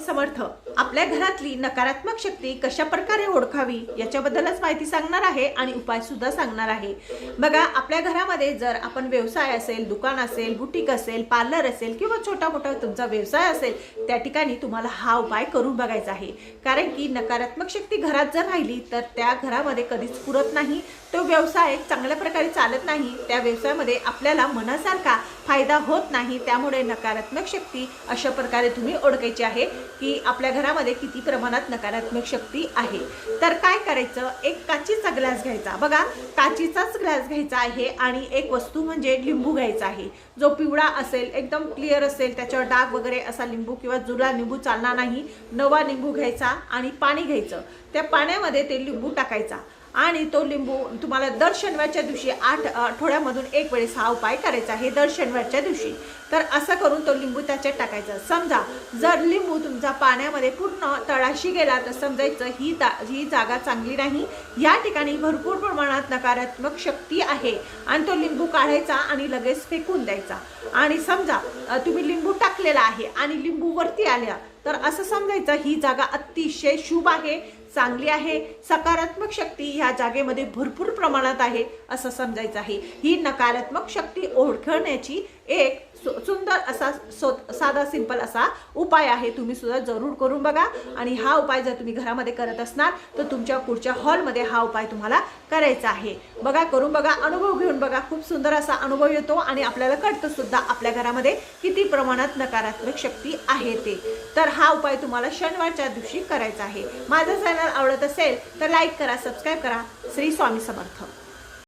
समर्थ. आपल्या घरातली नकारात्मक शक्ती कशा प्रकारे ओळखावी याच्याबद्दलच माहिती सांगणार आहे आणि उपाय सुद्धा सांगणार आहे। बघा, आपल्या घरामध्ये जर आपण व्यवसाय असेल, दुकान असेल, बुटीक असेल, पार्लर असेल किंवा छोटा मोठा तुमचा व्यवसाय असेल, त्या ठिकाणी तुम्हाला हा उपाय करून बघायचा आहे। कारण की नकारात्मक शक्ती घरात जर राहिली तर त्या घरामध्ये कधीच पुरत नाही, तो व्यवसाय चांगल्या प्रकारे चालत नाही, त्या व्यवसायामध्ये आपल्याला मनासारखा फायदा होत नाही। त्यामुळे नकारात्मक शक्ती अशा प्रकारे तुम्ही ओळखायची आहे की आपल्या घरामध्ये किती प्रमाणात नकारात्मक शक्ती आहे। तर काय करायचं, एक काचीचा ग्लास घ्यायचा। बघा, काचीचाच ग्लास घ्यायचा आहे आणि एक वस्तू म्हणजे लिंबू घ्यायचा आहे, जो पिवळा असेल, एकदम क्लिअर असेल, त्याच्यावर डाग वगैरे असा लिंबू किंवा जुना लिंबू चालणार नाही, नवा लिंबू घ्यायचा आणि पाणी घ्यायचं। त्या पाण्यामध्ये ते लिंबू टाकायचा आणि तो लिंबू तुम्हाला दर शनिवारच्या दिवशी आठवड्यामधून एक वेळेस हा उपाय करायचा आहे, दर शनिवारच्या दिवशी। तर असं करून तो लिंबू त्याच्यात टाकायचा। समजा जर लिंबू तुमचा पाण्यामध्ये पूर्ण तळाशी गेला तर समजायचं ही जागा चांगली नाही, या ठिकाणी भरपूर प्रमाणात नकारात्मक शक्ती आहे आणि तो लिंबू काढायचा आणि लगेच फेकून द्यायचा। आणि समजा तुम्ही लिंबू टाकलेला आहे आणि लिंबू वरती आल्या तर असं समजायचं ही जागा अतिशय शुभ आहे, चांगली आहे, सकारात्मक शक्ती ह्या जागेमध्ये भरपूर प्रमाणात आहे असं समजायचं आहे। ही नकारात्मक शक्ती ओळखण्याची एक सुंदर असा साधा सिंपल असा उपाय आहे। तुम्ही सुद्धा जरूर करून बघा आणि हा उपाय जर तुम्ही घरामध्ये करत असणार तर तुमच्या पुढच्या हॉलमध्ये हा उपाय तुम्हाला करायचा आहे। बघा, करून बघा, अनुभव घेऊन बघा, खूप सुंदर असा अनुभव येतो आणि आपल्याला कळतं सुद्धा आपल्या घरामध्ये किती प्रमाणात नकारात्मक शक्ती आहे ते। तर हा उपाय तुम्हाला शनिवारच्या दिवशी करायचा आहे। माझं चॅनल आवडत असेल तर लाईक करा, सबस्क्राईब करा। श्री स्वामी समर्थ।